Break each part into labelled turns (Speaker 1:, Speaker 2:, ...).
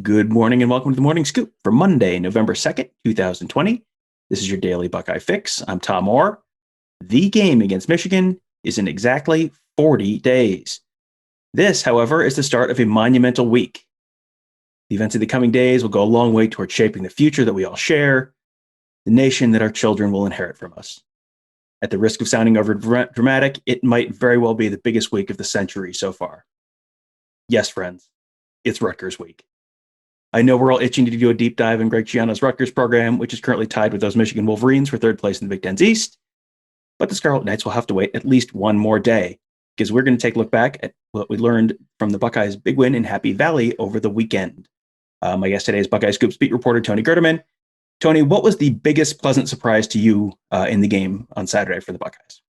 Speaker 1: Good morning and welcome to the Morning Scoop for Monday, November 2nd, 2020. This is your daily Buckeye fix. I'm Tom Orr. The game against Michigan is in exactly 40 days. This, however, is the start of a monumental week. The events of the coming days will go a long way toward shaping the future that we all share, the nation that our children will inherit from us. At the risk of sounding over dramatic, it might very well be the biggest week of the century so far. Yes, friends, it's Rutgers week. I know we're all itching to do a deep dive in Greg Schiano's Rutgers program, which is currently tied with those Michigan Wolverines for third place in the Big Ten's East. But the Scarlet Knights will have to wait at least one more day, because we're going to take a look back at what we learned from the Buckeyes' big win in Happy Valley over the weekend. My guest today is Buckeye Scoop's beat reporter Tony Gerdeman. Tony, what was the biggest pleasant surprise to you in the game on Saturday for the Buckeyes?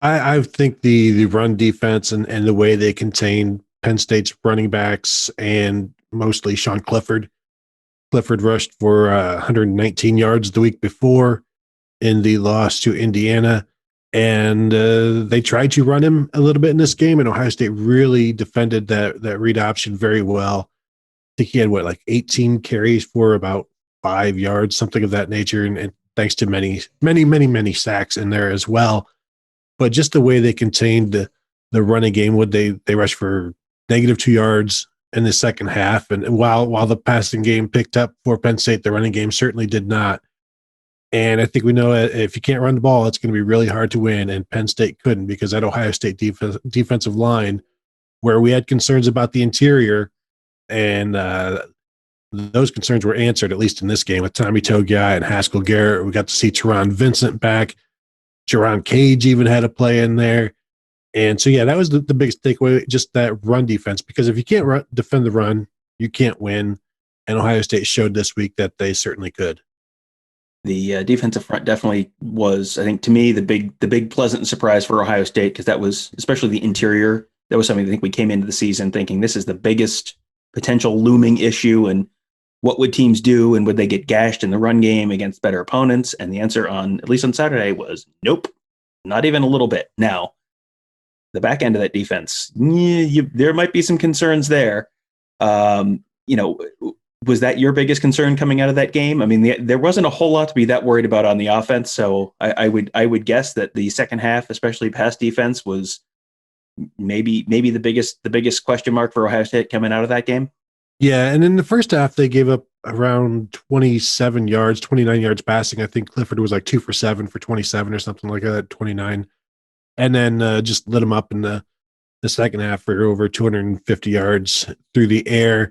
Speaker 2: I think the run defense and the way they contained Penn State's running backs and mostly Sean Clifford. Clifford rushed for 119 yards the week before in the loss to Indiana. And they tried to run him a little bit in this game, and Ohio State really defended that read option very well. I think he had, 18 carries for about 5 yards, something of that nature, and thanks to many sacks in there as well. But just the way they contained the running game, they rushed for -2 yards in the second half. And while the passing game picked up for Penn State, the running game certainly did not. And I think we know if you can't run the ball, it's going to be really hard to win. And Penn State couldn't, because that Ohio State defensive line, where we had concerns about the interior, and those concerns were answered, at least in this game, with Tommy Togiai and Haskell Garrett. We got to see Teron Vincent back. Jerron Cage even had a play in there. And so, yeah, that was the biggest takeaway, just that run defense, because if you can't defend the run, you can't win. And Ohio State showed this week that they certainly could.
Speaker 1: The defensive front definitely was, I think, to me, the big pleasant surprise for Ohio State, because that was, especially the interior, that was something I think we came into the season thinking this is the biggest potential looming issue, and what would teams do, and would they get gashed in the run game against better opponents? And the answer at least on Saturday, was nope, not even a little bit. Now, the back end of that defense, there might be some concerns there. Was that your biggest concern coming out of that game? I mean, there wasn't a whole lot to be that worried about on the offense. So I would guess that the second half, especially pass defense, was maybe the biggest question mark for Ohio State coming out of that game.
Speaker 2: Yeah, and in the first half, they gave up around 29 yards passing. I think Clifford was 2 for 7 for 27 or something like that, 29. And then just lit them up in the second half for over 250 yards through the air.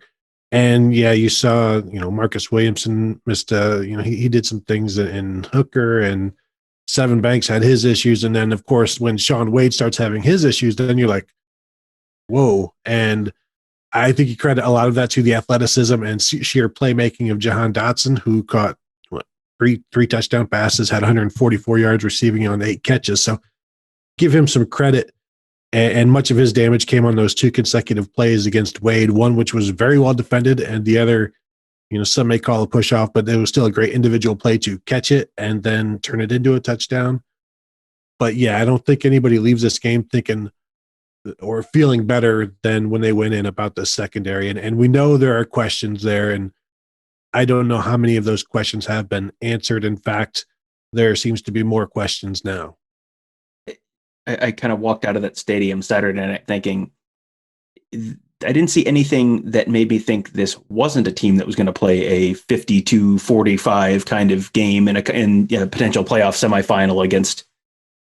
Speaker 2: And yeah, you saw, Marcus Williamson missed, he did some things in Hooker, and Seven Banks had his issues. And then, of course, when Sean Wade starts having his issues, then you're like, whoa. And I think you credit a lot of that to the athleticism and sheer playmaking of Jahan Dotson, who caught three touchdown passes, had 144 yards receiving on 8 catches. So give him some credit. And much of his damage came on those 2 consecutive plays against Wade, one which was very well defended, and the other, some may call a push off, but it was still a great individual play to catch it and then turn it into a touchdown. But yeah, I don't think anybody leaves this game thinking or feeling better than when they went in about the secondary. And we know there are questions there, and I don't know how many of those questions have been answered. In fact, there seems to be more questions now.
Speaker 1: I kind of walked out of that stadium Saturday night thinking, I didn't see anything that made me think this wasn't a team that was going to play a 52-45 kind of game in a potential playoff semifinal against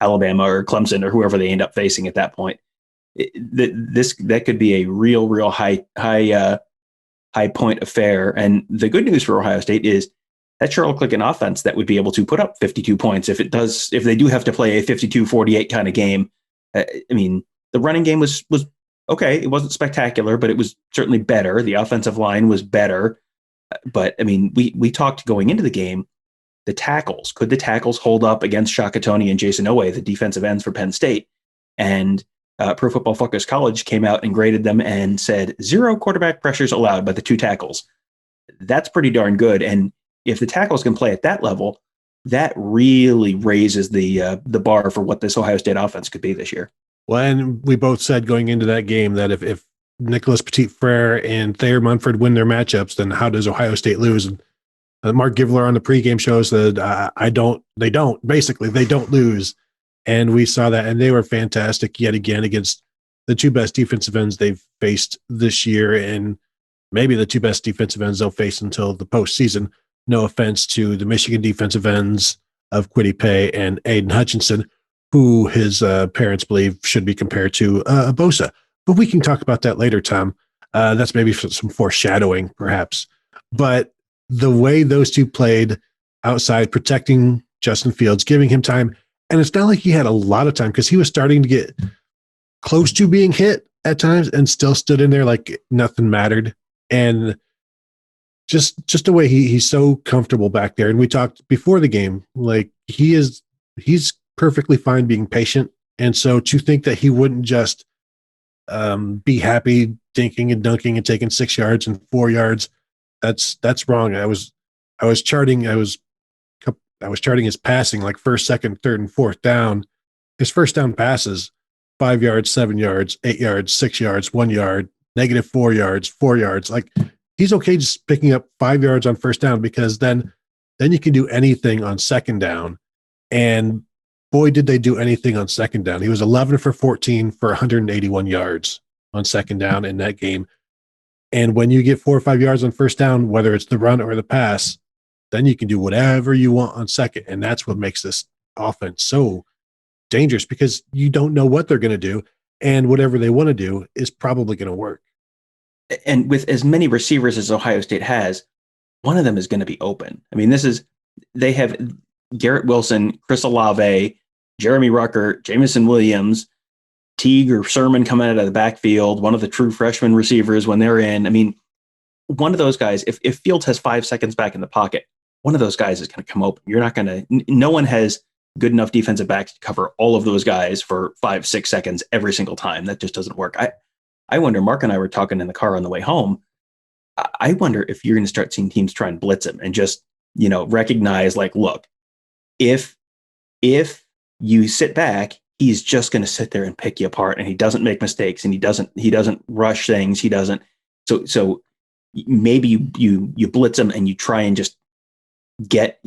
Speaker 1: Alabama or Clemson or whoever they end up facing at that point. That could be a real high point affair. And the good news for Ohio State is that Charles Clicken offense that would be able to put up 52 points if they do have to play a 52-48 kind of game. The running game was okay. It wasn't spectacular, but it was certainly better. The offensive line was better. But we talked going into the game, the tackles. Could the tackles hold up against Shaka Toney and Jason Owe, the defensive ends for Penn State? And Pro Football Focus College came out and graded them and said 0 quarterback pressures allowed by the 2 tackles. That's pretty darn good. And if the tackles can play at that level, that really raises the bar for what this Ohio State offense could be this year.
Speaker 2: Well, and we both said going into that game that if Nicholas Petit-Frere and Thayer Munford win their matchups, then how does Ohio State lose? And Mark Givler on the pregame show said, they don't lose. And we saw that, and they were fantastic yet again against the two best defensive ends they've faced this year, and maybe the two best defensive ends they'll face until the postseason. No offense to the Michigan defensive ends of Kwity Paye and Aiden Hutchinson, who his parents believe should be compared to Bosa. But we can talk about that later, Tom. That's maybe some foreshadowing, perhaps. But the way those two played outside, protecting Justin Fields, giving him time, and it's not like he had a lot of time because he was starting to get close to being hit at times and still stood in there like nothing mattered. And just the way he's so comfortable back there. And we talked before the game, like he's perfectly fine being patient. And so to think that he wouldn't just be happy dinking and dunking and taking 6 yards and 4 yards, that's wrong. I was charting his passing, like first, second, third, and fourth down. His first down passes 5 yards, 7 yards, 8 yards, 6 yards, 1 yard, negative 4 yards, 4 yards. Like he's okay just picking up 5 yards on first down, because then you can do anything on second down. And boy, did they do anything on second down. He was 11 for 14 for 181 yards on second down in that game. And when you get 4 or 5 yards on first down, whether it's the run or the pass, then you can do whatever you want on second. And that's what makes this offense so dangerous, because you don't know what they're going to do. And whatever they want to do is probably going to work.
Speaker 1: And with as many receivers as Ohio State has, one of them is going to be open. I mean, they have Garrett Wilson, Chris Olave, Jeremy Rucker, Jamison Williams, Teague or Sermon coming out of the backfield, one of the true freshman receivers when they're in. I mean, one of those guys, if Fields has 5 seconds back in the pocket, one of those guys is going to come open. You're not going to, no one has good enough defensive backs to cover all of those guys for 5-6 seconds every single time. That just doesn't work. I wonder, Mark and I were talking in the car on the way home. I wonder if you're going to start seeing teams try and blitz him and just, recognize, like, look, if you sit back, he's just going to sit there and pick you apart, and he doesn't make mistakes, and he doesn't rush things. He doesn't. So maybe you blitz him and you try and just get,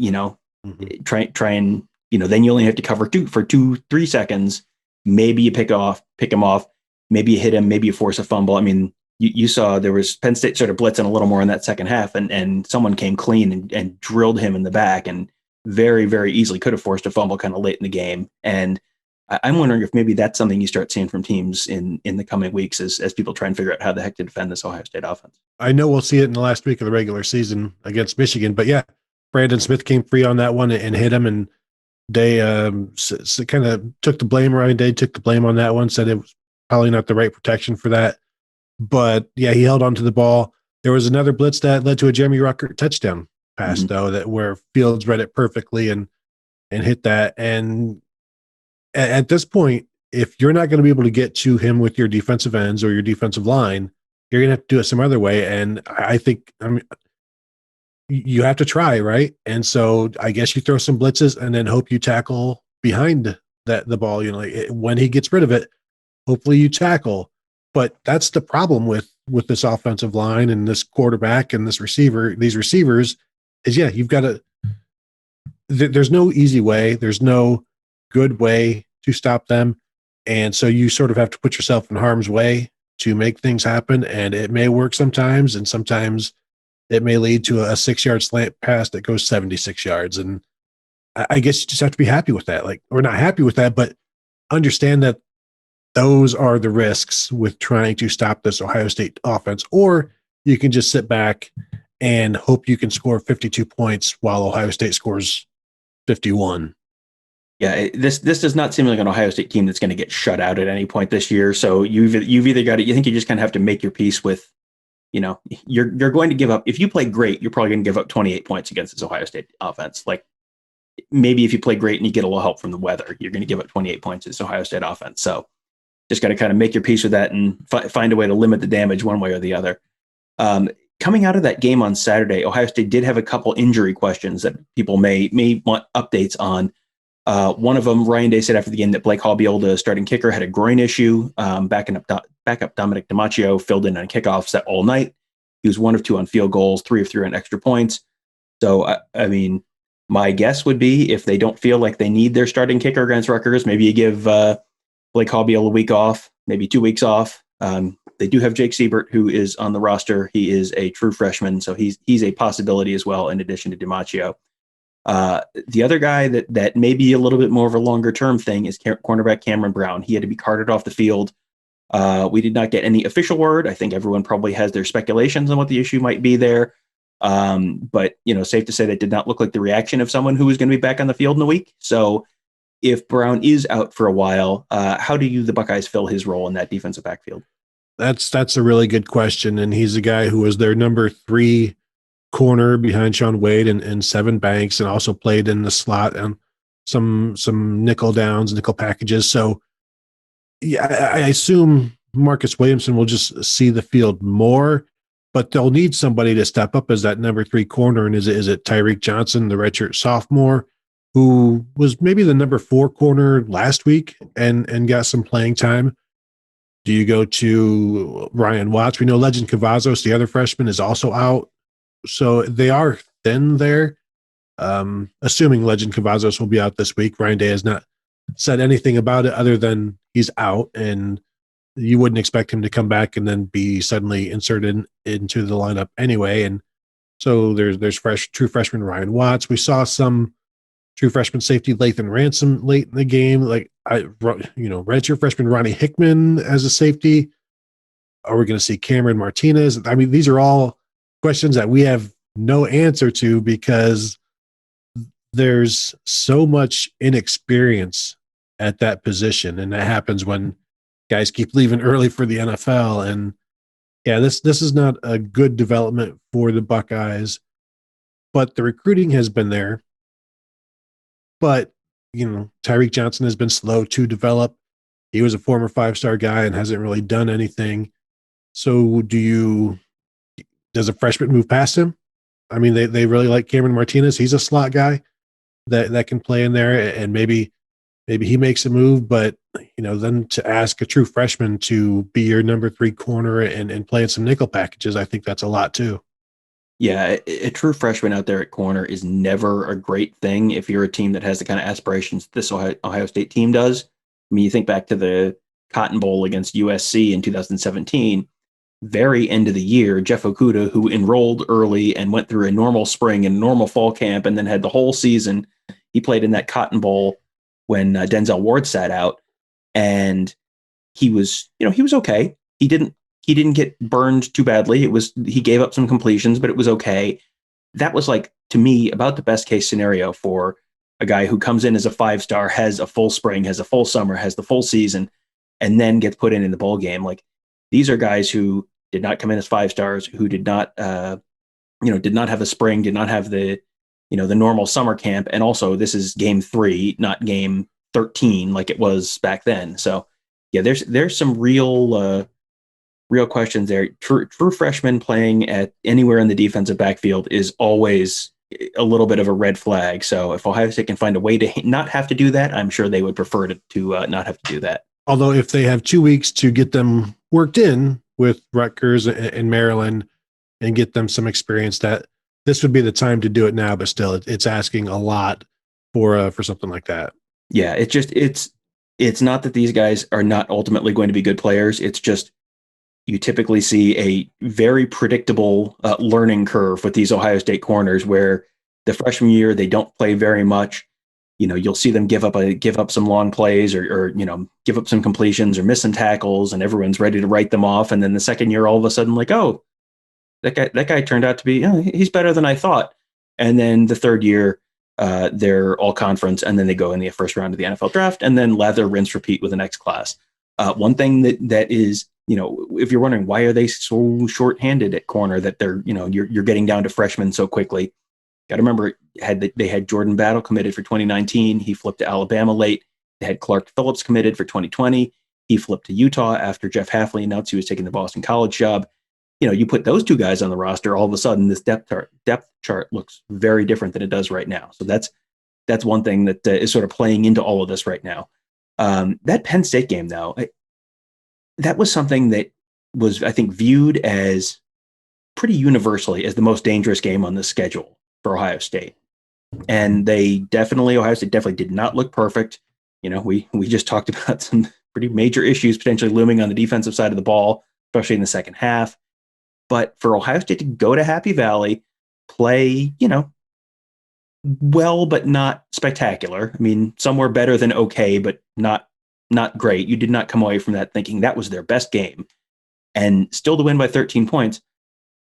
Speaker 1: try and, then you only have to cover 2-3 seconds. Maybe you pick him off. Maybe you hit him. Maybe you force a fumble. I mean, you saw there was Penn State sort of blitzing a little more in that second half, and someone came clean and drilled him in the back, and very, very easily could have forced a fumble kind of late in the game. And I'm wondering if maybe that's something you start seeing from teams in the coming weeks as people try and figure out how the heck to defend this Ohio State offense.
Speaker 2: I know we'll see it in the last week of the regular season against Michigan, but yeah, Brandon Smith came free on that one and hit him, and they kind of took the blame. Ryan Day took the blame on that one, said it was probably not the right protection for that. But yeah, he held onto the ball. There was another blitz that led to a Jeremy Rucker touchdown pass, though, that where Fields read it perfectly and hit that. And at this point, if you're not going to be able to get to him with your defensive ends or your defensive line, you're going to have to do it some other way. And I think, you have to try, right? And so I guess you throw some blitzes and then hope you tackle behind the ball. When he gets rid of it, hopefully you tackle. But that's the problem with this offensive line and this quarterback and these receivers is, you've got to, there's no easy way. There's no good way to stop them. And so you sort of have to put yourself in harm's way to make things happen. And it may work sometimes, and sometimes it may lead to a 6-yard slant pass that goes 76 yards. And I guess you just have to be happy with that. Or not happy with that, but understand that those are the risks with trying to stop this Ohio State offense. Or you can just sit back and hope you can score 52 points while Ohio State scores 51.
Speaker 1: Yeah, this does not seem like an Ohio State team that's going to get shut out at any point this year. So you've either got to, you think you just kind of have to make your peace with, you're going to give up. If you play great, you're probably going to give up 28 points against this Ohio State offense. Like, maybe if you play great and you get a little help from the weather, you're going to give up 28 points to this Ohio State offense. So just got to kind of make your peace with that and find a way to limit the damage one way or the other. Coming out of that game on Saturday, Ohio State did have a couple injury questions that people may want updates on. One of them, Ryan Day said after the game that Blake Hobbield, the starting kicker, had a groin issue. Backup Dominic DiMaccio filled in on kickoffs that all night. He was 1 of 2 on field goals, 3 of 3 on extra points. So, I mean, my guess would be if they don't feel like they need their starting kicker against Rutgers, maybe you give Blake Hobbield a week off, maybe 2 weeks off. They do have Jake Siebert, who is on the roster. He is a true freshman, so he's a possibility as well, in addition to DiMaccio. The other guy that may be a little bit more of a longer term thing is cornerback Cameron Brown. He had to be carted off the field. We did not get any official word. I think everyone probably has their speculations on what the issue might be there. But safe to say that did not look like the reaction of someone who was going to be back on the field in a week. So if Brown is out for a while, how do the Buckeyes fill his role in that defensive backfield?
Speaker 2: That's a really good question. And he's a guy who was their number 3 corner behind Shaun Wade and Sevyn Banks, and also played in the slot and some nickel downs, nickel packages. So yeah, I assume Marcus Williamson will just see the field more, but they'll need somebody to step up as that number 3 corner. And is it Tyreek Johnson, the redshirt sophomore, who was maybe the number 4 corner last week and got some playing time? Do you go to Ryan Watts? We know Legend Cavazos, the other freshman, is also out. So they are thin there. Assuming Legend Cavazos will be out this week. Ryan Day has not said anything about it other than he's out, and you wouldn't expect him to come back and then be suddenly inserted into the lineup anyway. And so there's true freshman Ryan Watts. We saw some true freshman safety Lathan Ransom late in the game. Redshirt freshman Ronnie Hickman as a safety. Are we going to see Cameron Martinez? I mean, these are all questions that we have no answer to because there's so much inexperience at that position. And that happens when guys keep leaving early for the NFL. And yeah, this is not a good development for the Buckeyes, but the recruiting has been there. But, Tyreek Johnson has been slow to develop. He was a former 5-star guy and hasn't really done anything. So does a freshman move past him? I mean, they really like Cameron Martinez. He's a slot guy that can play in there, and maybe he makes a move, but then to ask a true freshman to be your number 3 corner and play in some nickel packages, I think that's a lot too.
Speaker 1: Yeah, a true freshman out there at corner is never a great thing if you're a team that has the kind of aspirations this Ohio State team does. I mean, you think back to the Cotton Bowl against USC in 2017, very end of the year, Jeff Okudah, who enrolled early and went through a normal spring and normal fall camp and then had the whole season, he played in that Cotton Bowl when Denzel Ward sat out, and he was okay. He didn't get burned too badly. He gave up some completions, but it was okay. That was, like, to me, about the best case scenario for a guy who comes in as a 5-star, has a full spring, has a full summer, has the full season, and then gets put in the bowl game. Like, these are guys who did not come in as 5-stars, who did not have a spring, did not have the normal summer camp. And also, this is game 3, not game 13 like it was back then. So yeah, there's some real questions there. True freshmen playing at anywhere in the defensive backfield is always a little bit of a red flag. So if Ohio State can find a way to not have to do that, I'm sure they would prefer to not have to do that.
Speaker 2: Although if they have 2 weeks to get them worked in with Rutgers and Maryland and get them some experience, that this would be the time to do it now. But still, it's asking a lot for something like that.
Speaker 1: Yeah, it's not that these guys are not ultimately going to be good players. It's just you typically see a very predictable learning curve with these Ohio State corners, where the freshman year they don't play very much. You'll see them give up some long plays or give up some completions or miss some tackles, and everyone's ready to write them off. And then the second year, all of a sudden, like, oh, that guy turned out to be, he's better than I thought. And then the third year, they're all conference, and then they go in the first round of the NFL draft, and then lather, rinse, repeat with the next class. One thing that is, if you're wondering why are they so short-handed at corner, that they're, you're getting down to freshmen so quickly. Got to remember, they had Jordan Battle committed for 2019. He flipped to Alabama late. They had Clark Phillips committed for 2020. He flipped to Utah after Jeff Hafley announced he was taking the Boston College job. You put those 2 guys on the roster, all of a sudden this depth chart looks very different than it does right now. So that's that's one thing that is sort of playing into all of this right now. That Penn State game, though, that was something that was, I think, viewed as pretty universally as the most dangerous game on the schedule for Ohio State. And Ohio State definitely did not look perfect. We just talked about some pretty major issues potentially looming on the defensive side of the ball, especially in the second half. But for Ohio State to go to Happy Valley, play, well, but not spectacular. I mean, somewhere better than okay, but not great. You did not come away from that thinking that was their best game. And still to win by 13 points,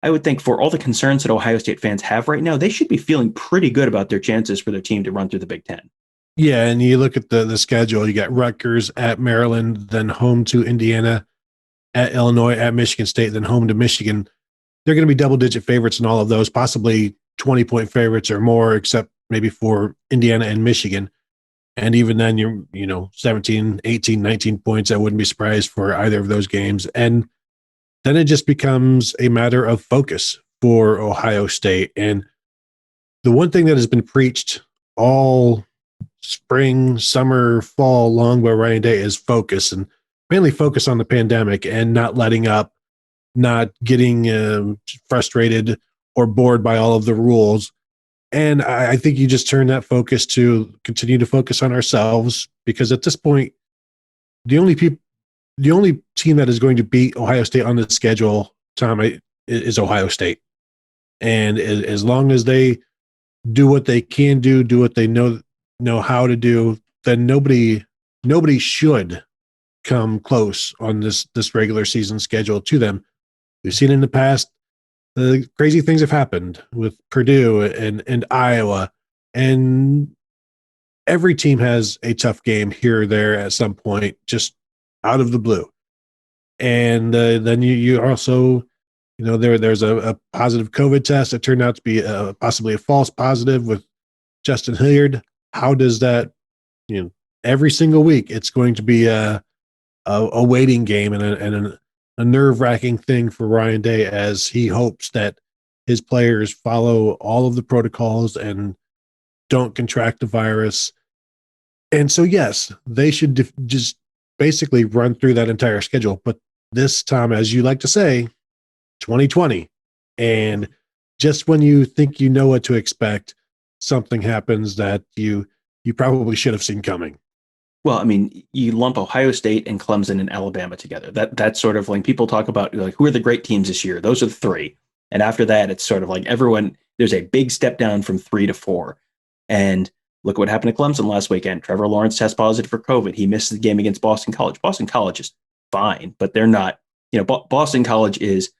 Speaker 1: I would think for all the concerns that Ohio State fans have right now, they should be feeling pretty good about their chances for their team to run through the Big Ten.
Speaker 2: Yeah, and you look at the schedule, you got Rutgers at Maryland, then home to Indiana, at Illinois, at Michigan State, then home to Michigan. They're going to be double-digit favorites in all of those, possibly 20-point favorites or more, except maybe for Indiana and Michigan. And even then, you're 17, 18, 19 points. I wouldn't be surprised for either of those games. And then it just becomes a matter of focus for Ohio State. And the one thing that has been preached all spring, summer, fall, long by Ryan Day is focus, and mainly focus on the pandemic and not letting up, not getting frustrated or bored by all of the rules. And I think you just turn that focus to continue to focus on ourselves, because at this point, the only team that is going to beat Ohio State on the schedule, Tom, is Ohio State. And as long as they do what they can do what they know how to do, then nobody should come close on this regular season schedule to them. We've seen in the past, the crazy things have happened with Purdue and Iowa, and every team has a tough game here or there at some point, just out of the blue. And then you also, there's a positive COVID test that turned out to be possibly a false positive with Justin Hilliard. How does that, every single week it's going to be a waiting game and a nerve-wracking thing for Ryan Day, as he hopes that his players follow all of the protocols and don't contract the virus. And so, yes, they should just basically run through that entire schedule. But this time, as you like to say, 2020. And just when you think you know what to expect, something happens that you probably should have seen coming.
Speaker 1: Well, I mean, you lump Ohio State and Clemson and Alabama together. That's sort of like people talk about, like, who are the great teams this year? Those are the three. And after that, it's sort of like everyone, there's a big step down from 3 to 4. And look what happened to Clemson last weekend. Trevor Lawrence test positive for COVID. He missed the game against Boston College. Boston College is fine, but they're not, Boston College is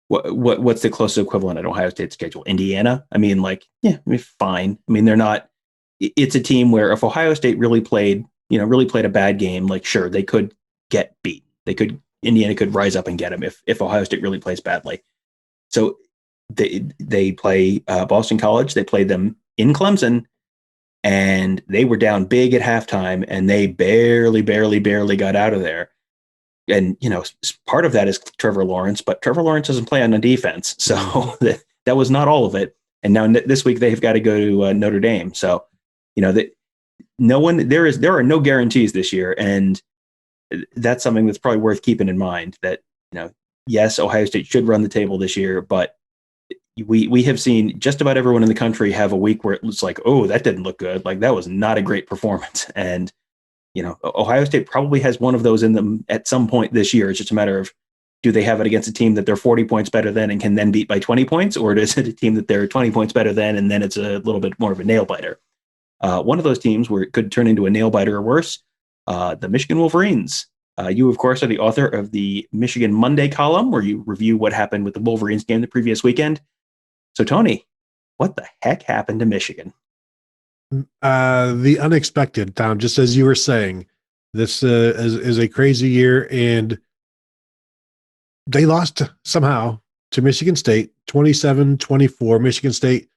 Speaker 1: what's the closest equivalent at Ohio State's schedule? Indiana? I mean, fine. I mean, they're not, it's a team where if Ohio State really played a bad game, like, sure, they could get beat. Indiana could rise up and get them if Ohio State really plays badly. So they play Boston College. They played them in Clemson, and they were down big at halftime, and they barely got out of there. And, part of that is Trevor Lawrence, but Trevor Lawrence doesn't play on the defense. So that was not all of it. And now this week they've got to go to Notre Dame. So, there are no guarantees this year. And that's something that's probably worth keeping in mind, that, yes, Ohio State should run the table this year, but we have seen just about everyone in the country have a week where it looks like, oh, that didn't look good. Like, that was not a great performance. And, Ohio State probably has one of those in them at some point this year. It's just a matter of, do they have it against a team that they're 40 points better than and can then beat by 20 points? Or is it a team that they're 20 points better than, and then it's a little bit more of a nail biter? One of those teams where it could turn into a nail biter or worse, the Michigan Wolverines. You, of course, are the author of the Michigan Monday column, where you review what happened with the Wolverines game the previous weekend. So, Tony, what the heck happened to Michigan?
Speaker 2: The unexpected, Tom, just as you were saying. This is a crazy year, and they lost somehow to Michigan State, 27-24. Michigan State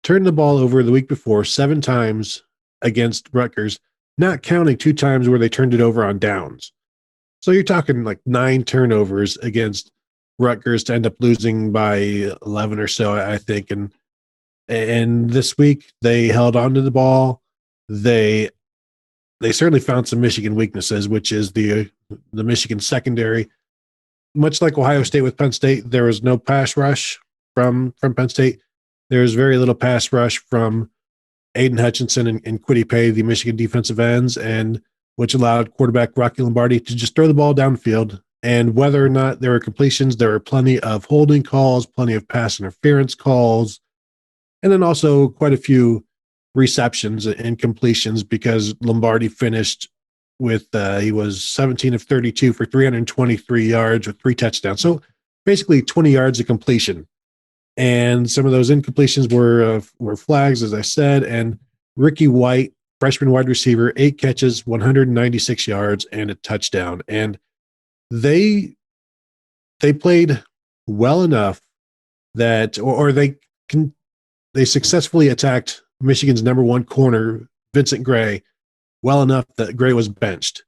Speaker 2: turned the ball over the week before 7 times against Rutgers, not counting 2 times where they turned it over on downs. So you're talking like 9 turnovers against Rutgers to end up losing by 11 or so, I think. And this week they held on to the ball. they certainly found some Michigan weaknesses, which is the Michigan secondary. Much like Ohio State with Penn State, there was no pass rush from Penn State. There's very little pass rush from Aiden Hutchinson and Kwity Paye, the Michigan defensive ends, and which allowed quarterback Rocky Lombardi to just throw the ball downfield. And whether or not there were completions, there were plenty of holding calls, plenty of pass interference calls, and then also quite a few receptions and completions because Lombardi finished with he was 17 of 32 for 323 yards with 3 touchdowns. So basically 20 yards of completion. And some of those incompletions were flags, as I said. And Ricky White, freshman wide receiver, 8 catches, 196 yards, and a touchdown. And they played well enough that, or they successfully attacked Michigan's number 1 corner, Vincent Gray, well enough that Gray was benched,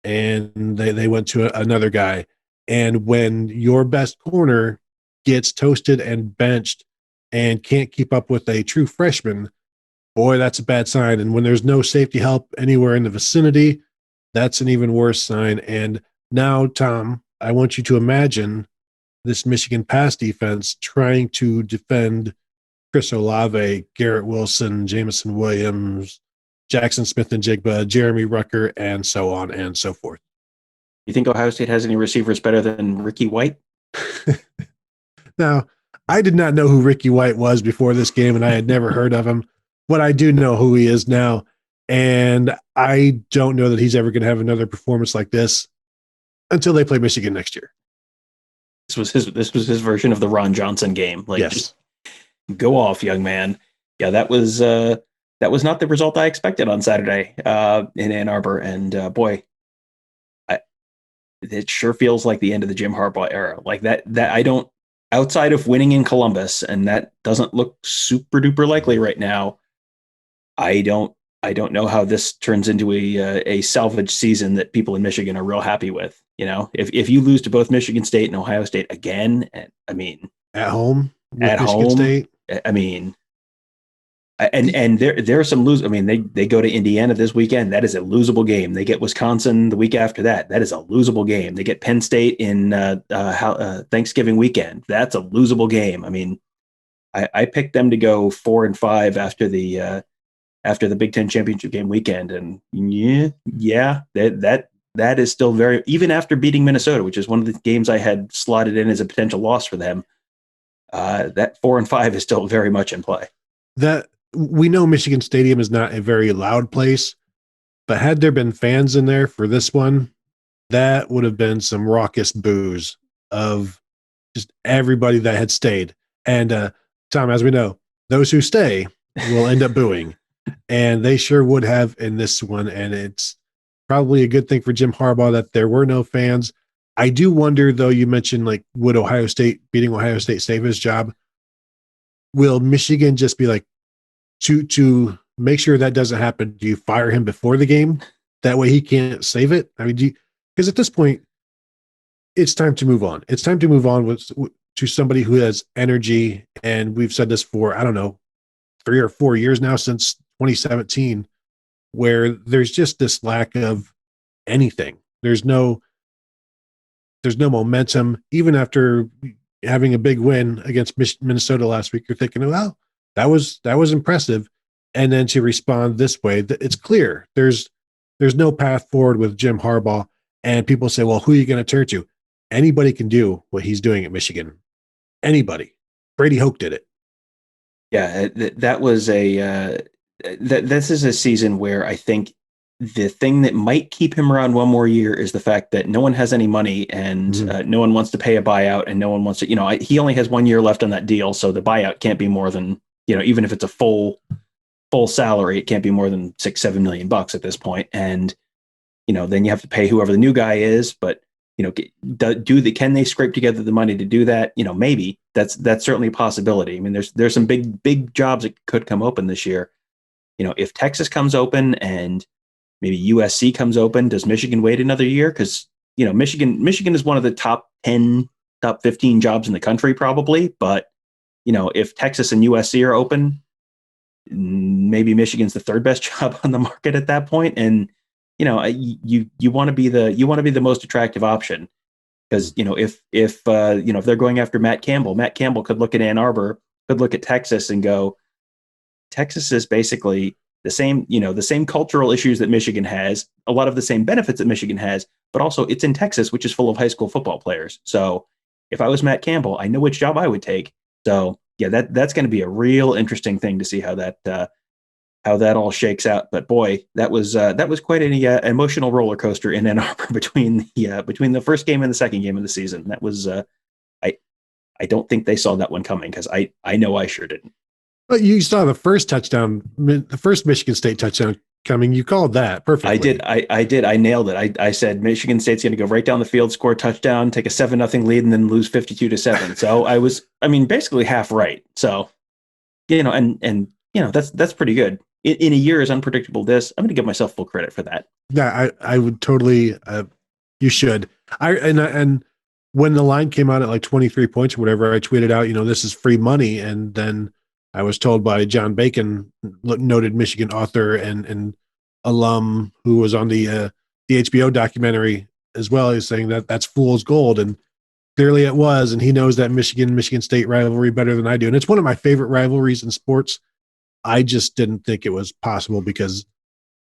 Speaker 2: and they went to another guy. And when your best corner gets toasted and benched and can't keep up with a true freshman, boy, that's a bad sign. And when there's no safety help anywhere in the vicinity, that's an even worse sign. And now, Tom, I want you to imagine this Michigan pass defense trying to defend Chris Olave, Garrett Wilson, Jamison Williams, Jackson Smith and Jigba, Jeremy Rucker, and so on and so forth.
Speaker 1: You think Ohio State has any receivers better than Ricky White?
Speaker 2: Now, I did not know who Ricky White was before this game, and I had never heard of him, but I do know who he is now. And I don't know that he's ever going to have another performance like this until they play Michigan next year.
Speaker 1: This was his version of the Ron Johnson game. Like,
Speaker 2: yes.
Speaker 1: Just go off, young man. Yeah, that was not the result I expected on Saturday in Ann Arbor. And boy, it sure feels like the end of the Jim Harbaugh era. Like that I don't, outside of winning in Columbus, and that doesn't look super duper likely right now. I don't know how this turns into a salvage season that people in Michigan are real happy with. You know, if you lose to both Michigan State and Ohio State again, I mean,
Speaker 2: at home,
Speaker 1: at Michigan home, State. I mean, and there are some lose. I mean, they go to Indiana this weekend. That is a losable game. They get Wisconsin the week after that. That is a losable game. They get Penn State in Thanksgiving weekend. That's a losable game. I mean, I picked them to go 4-5 after the Big Ten championship game weekend, and yeah, that is still very, even after beating Minnesota, which is one of the games I had slotted in as a potential loss for them. That 4-5 is still very much in play.
Speaker 2: That we know Michigan Stadium is not a very loud place, but had there been fans in there for this one, that would have been some raucous boos of just everybody that had stayed. And Tom, as we know, those who stay will end up booing, and they sure would have in this one. And it's probably a good thing for Jim Harbaugh that there were no fans. I do wonder, though, you mentioned, like, would beating Ohio State save his job? Will Michigan just be like, to make sure that doesn't happen, do you fire him before the game? That way he can't save it? I mean, because at this point, it's time to move on. It's time to move on to somebody who has energy. And we've said this for, I don't know, 3 or 4 years now, since 2017, where there's just this lack of anything. There's no momentum. Even after having a big win against Minnesota last week, you're thinking, well, that was impressive. And then to respond this way, it's clear there's no path forward with Jim Harbaugh. And people say, well, who are you going to turn to? Anybody can do what he's doing at Michigan. Anybody. Brady Hoke did it.
Speaker 1: Yeah, that was this is a season where I think the thing that might keep him around one more year is the fact that no one has any money, and no one wants to pay a buyout, and no one wants to, he only has 1 year left on that deal. So the buyout can't be more than, even if it's a full salary, it can't be more than $6-7 million at this point. And, then you have to pay whoever the new guy is, but, can they scrape together the money to do that? Maybe that's certainly a possibility. I mean, there's some big jobs that could come open this year. If Texas comes open and maybe USC comes open, does Michigan wait another year? Because, Michigan is one of the top 10, top 15 jobs in the country, probably. But, if Texas and USC are open, maybe Michigan's the third best job on the market at that point. And, you want to be the most attractive option. Because, if they're going after Matt Campbell could look at Ann Arbor, could look at Texas and go, Texas is basically the same cultural issues that Michigan has, a lot of the same benefits that Michigan has, but also it's in Texas, which is full of high school football players. So if I was Matt Campbell, I know which job I would take. So yeah, that's going to be a real interesting thing to see how that all shakes out. But boy, that was quite an emotional roller coaster in Ann Arbor between the first game and the second game of the season. That was I don't think they saw that one coming, because I know I sure didn't.
Speaker 2: But you saw the first touchdown, the first Michigan State touchdown coming. You called that perfectly.
Speaker 1: I did. I nailed it. I said Michigan State's going to go right down the field, score a touchdown, take a 7-0 lead, and then lose 52-7. So I was, basically half right. So, that's pretty good. In a year as unpredictable this, I'm going to give myself full credit for that.
Speaker 2: Yeah, I would totally. You should. And when the line came out at like 23 points or whatever, I tweeted out, this is free money, and then I was told by John Bacon, noted Michigan author and alum who was on the HBO documentary as well, is saying that that's fool's gold, and clearly it was. And he knows that Michigan State rivalry better than I do, and it's one of my favorite rivalries in sports. I just didn't think it was possible, because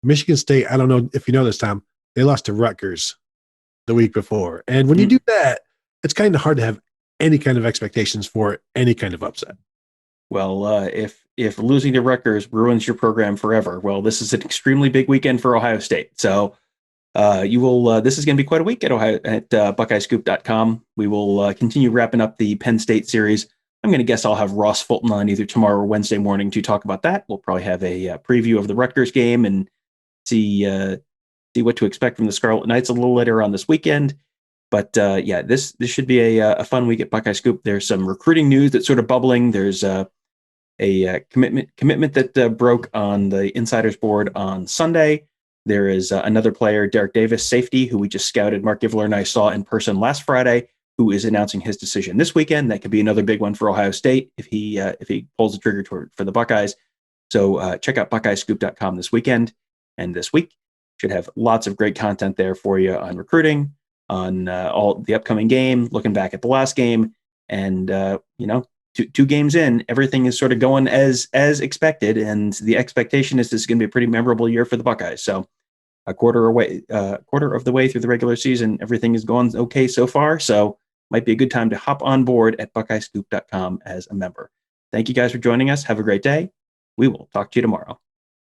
Speaker 2: Michigan State, I don't know if you know this, Tom, they lost to Rutgers the week before, and when you do that, it's kind of hard to have any kind of expectations for any kind of upset.
Speaker 1: Well, if losing to Rutgers ruins your program forever, well, this is an extremely big weekend for Ohio State. So you will. This is going to be quite a week at BuckeyeScoop.com. We will continue wrapping up the Penn State series. I'm going to guess I'll have Ross Fulton on either tomorrow or Wednesday morning to talk about that. We'll probably have a preview of the Rutgers game and see what to expect from the Scarlet Knights a little later on this weekend. But this should be a fun week at Buckeye Scoop. There's some recruiting news that's sort of bubbling. There's a commitment that broke on the Insiders board on Sunday. There is another player, Derek Davis, safety, who we just scouted. Mark Givler and I saw in person last Friday, who is announcing his decision this weekend. That could be another big one for Ohio State if he pulls the trigger for the Buckeyes. So check out BuckeyeScoop.com this weekend and this week. Should have lots of great content there for you on recruiting, on all the upcoming game, looking back at the last game, and two games in, everything is sort of going as expected, and the expectation is this is going to be a pretty memorable year for the Buckeyes. So a quarter of the way through the regular season, everything is going okay so far. So might be a good time to hop on board at BuckeyeScoop.com as a member. Thank you guys for joining us. Have a great day. We will talk to you tomorrow.